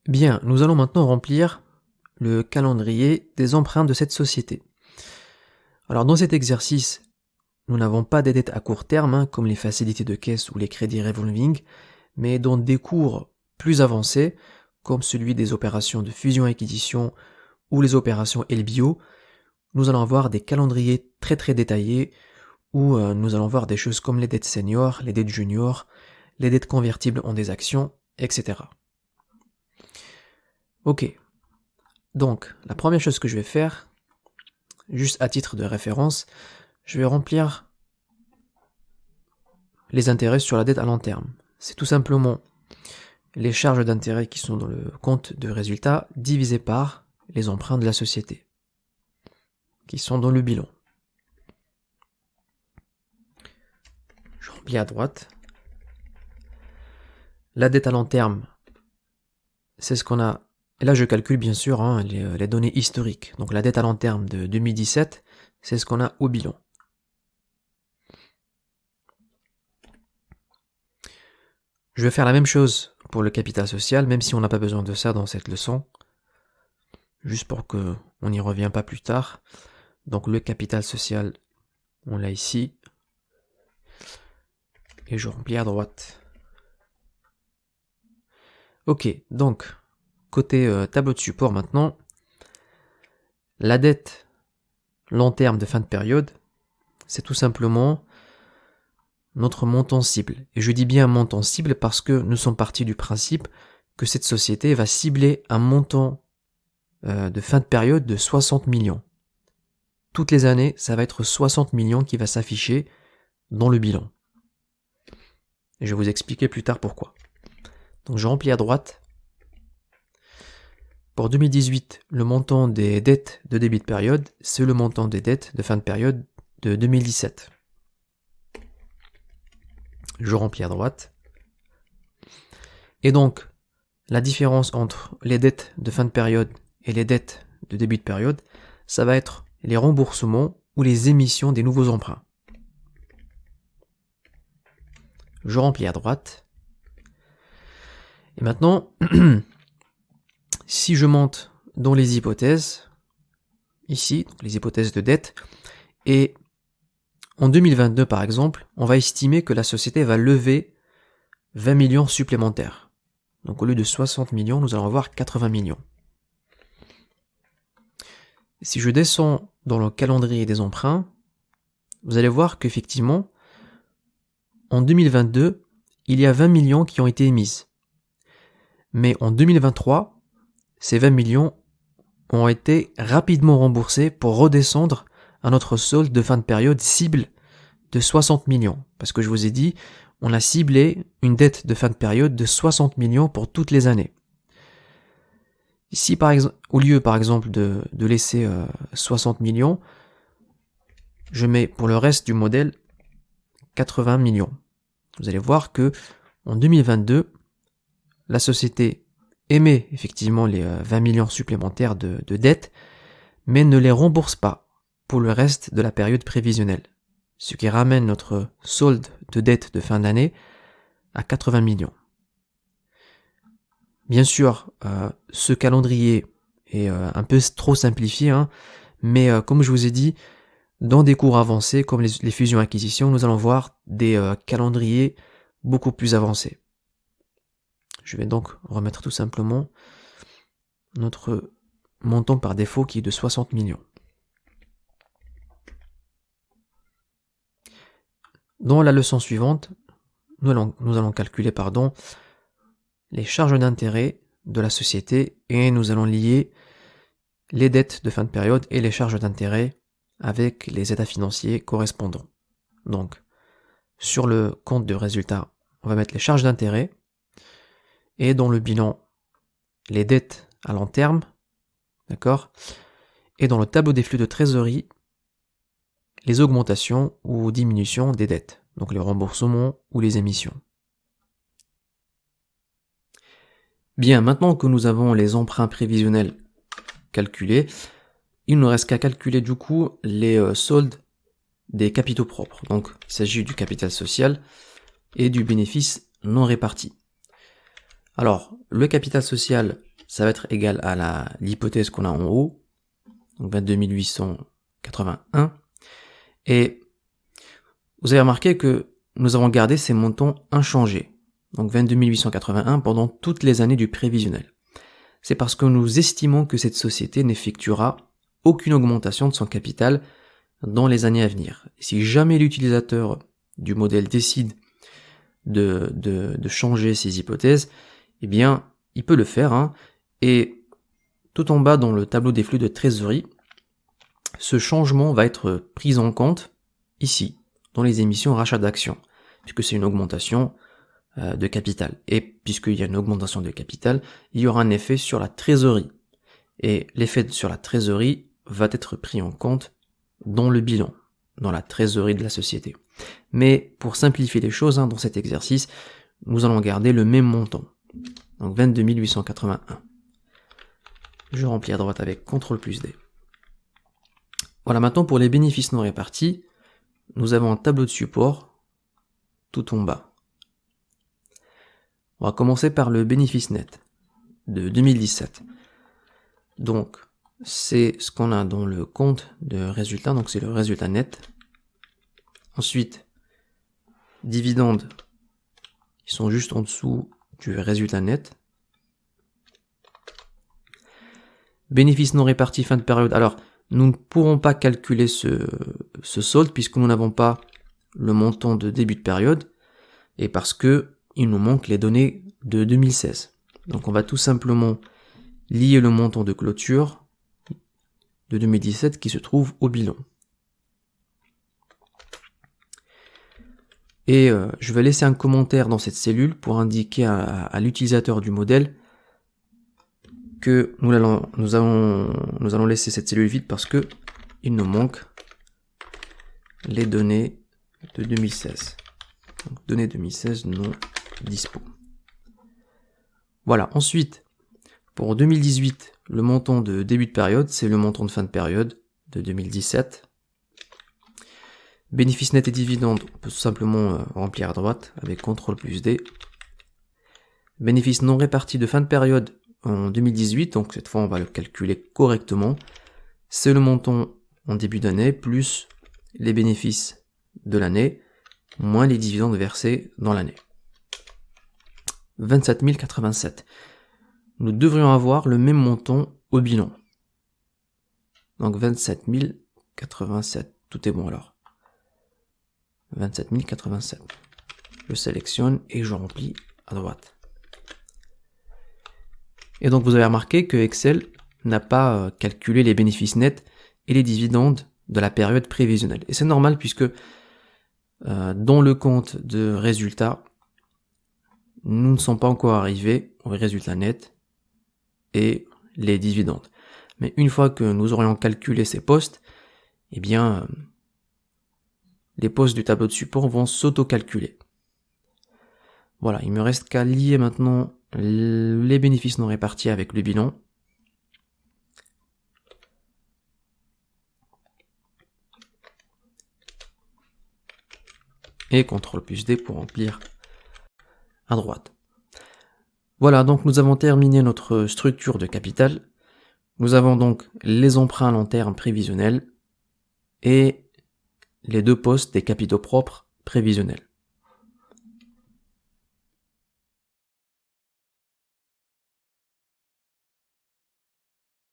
Bien, nous allons maintenant remplir le calendrier des emprunts de cette société. Alors dans cet exercice, nous n'avons pas des dettes à court terme, comme les facilités de caisse ou les crédits revolving, mais dans des cours plus avancés, comme celui des opérations de fusion-acquisition ou les opérations LBO, nous allons avoir des calendriers très détaillés où nous allons voir des choses comme les dettes seniors, les dettes juniors, les dettes convertibles en des actions, etc. Ok, donc la première chose que je vais faire, juste à titre de référence, je vais remplir les intérêts sur la dette à long terme. C'est tout simplement les charges d'intérêt qui sont dans le compte de résultat divisé par les emprunts de la société, qui sont dans le bilan. Je remplis à droite. La dette à long terme, c'est ce qu'on a. Et là, je calcule bien sûr les données historiques. Donc la dette à long terme de 2017, c'est ce qu'on a au bilan. Je vais faire la même chose pour le capital social, même si on n'a pas besoin de ça dans cette leçon. Juste pour que on n'y revient pas plus tard. Donc le capital social, on l'a ici. Et je remplis à droite. Ok, donc, côté tableau de support maintenant, la dette long terme de fin de période, c'est tout simplement notre montant cible. Et je dis bien montant cible parce que nous sommes partis du principe que cette société va cibler un montant de fin de période de 60 millions. Toutes les années, ça va être 60 millions qui va s'afficher dans le bilan. Et je vais vous expliquer plus tard pourquoi. Donc je remplis à droite. Pour 2018, le montant des dettes de début de période, c'est le montant des dettes de fin de période de 2017. Je remplis à droite. Et donc, la différence entre les dettes de fin de période et les dettes de début de période, ça va être les remboursements ou les émissions des nouveaux emprunts. Je remplis à droite. Et maintenant, si je monte dans les hypothèses, ici, donc les hypothèses de dette, et en 2022 par exemple, on va estimer que la société va lever 20 millions supplémentaires. Donc au lieu de 60 millions, nous allons avoir 80 millions. Si je descends dans le calendrier des emprunts, vous allez voir qu'effectivement, en 2022, il y a 20 millions qui ont été émises. Mais en 2023, ces 20 millions ont été rapidement remboursés pour redescendre à notre solde de fin de période cible de 60 millions. Parce que je vous ai dit, on a ciblé une dette de fin de période de 60 millions pour toutes les années. Si par exemple, au lieu par exemple de laisser 60 millions, je mets pour le reste du modèle 80 millions. Vous allez voir que en 2022, la société émet effectivement les 20 millions supplémentaires de dettes, mais ne les rembourse pas pour le reste de la période prévisionnelle. Ce qui ramène notre solde de dette de fin d'année à 80 millions. Bien sûr, ce calendrier est un peu trop simplifié, mais comme je vous ai dit, dans des cours avancés comme les fusions-acquisitions, nous allons voir des calendriers beaucoup plus avancés. Je vais donc remettre tout simplement notre montant par défaut qui est de 60 millions. Dans la leçon suivante, nous allons calculer les charges d'intérêt de la société et nous allons lier les dettes de fin de période et les charges d'intérêt avec les états financiers correspondants. Donc, sur le compte de résultat, on va mettre les charges d'intérêt et dans le bilan, les dettes à long terme, d'accord? Et dans le tableau des flux de trésorerie, les augmentations ou diminutions des dettes, donc les remboursements ou les émissions. Bien, maintenant que nous avons les emprunts prévisionnels calculés, il ne reste qu'à calculer du coup les soldes des capitaux propres. Donc il s'agit du capital social et du bénéfice non réparti. Alors, le capital social, ça va être égal à l'hypothèse qu'on a en haut, donc 22 881. Et vous avez remarqué que nous avons gardé ces montants inchangés, donc 22 881 pendant toutes les années du prévisionnel. C'est parce que nous estimons que cette société n'effectuera aucune augmentation de son capital dans les années à venir. Si jamais l'utilisateur du modèle décide de changer ses hypothèses, eh bien, il peut le faire, hein. Et tout en bas dans le tableau des flux de trésorerie, ce changement va être pris en compte ici, dans les émissions rachat d'actions, puisque c'est une augmentation de capital. Et puisqu'il y a une augmentation de capital, il y aura un effet sur la trésorerie. Et l'effet sur la trésorerie va être pris en compte dans le bilan, dans la trésorerie de la société. Mais pour simplifier les choses, hein, dans cet exercice, nous allons garder le même montant. Donc 22 881. Je remplis à droite avec CTRL plus D. Voilà, maintenant pour les bénéfices non répartis, nous avons un tableau de support tout en bas. On va commencer par le bénéfice net de 2017. Donc, c'est ce qu'on a dans le compte de résultat, donc c'est le résultat net. Ensuite, dividendes, ils sont juste en dessous du résultat net. Bénéfices non répartis fin de période. Alors, nous ne pourrons pas calculer ce solde puisque nous n'avons pas le montant de début de période et parce que il nous manque les données de 2016. Donc on va tout simplement lier le montant de clôture de 2017 qui se trouve au bilan. Et je vais laisser un commentaire dans cette cellule pour indiquer à l'utilisateur du modèle que nous allons laisser cette cellule vide parce que il nous manque les données de 2016. Donc, données 2016 non dispo. Voilà, ensuite, pour 2018, le montant de début de période, c'est le montant de fin de période de 2017. Bénéfice net et dividende, on peut tout simplement remplir à droite avec CTRL plus D. Bénéfice non réparti de fin de période en 2018, donc cette fois on va le calculer correctement. C'est le montant en début d'année plus les bénéfices de l'année moins les dividendes versés dans l'année. 27 087. Nous devrions avoir le même montant au bilan. Donc 27 087. Tout est bon alors. 27 087. Je sélectionne et je remplis à droite. Et donc vous avez remarqué que Excel n'a pas calculé les bénéfices nets et les dividendes de la période prévisionnelle. Et c'est normal puisque dans le compte de résultat, nous ne sommes pas encore arrivés au résultat net et les dividendes. Mais une fois que nous aurions calculé ces postes, eh bien, les postes du tableau de support vont s'auto-calculer. Voilà, il me reste qu'à lier maintenant les bénéfices non répartis avec le bilan. Et CTRL plus D pour remplir à droite. Voilà, donc nous avons terminé notre structure de capital. Nous avons donc les emprunts à long terme prévisionnels et les deux postes des capitaux propres prévisionnels.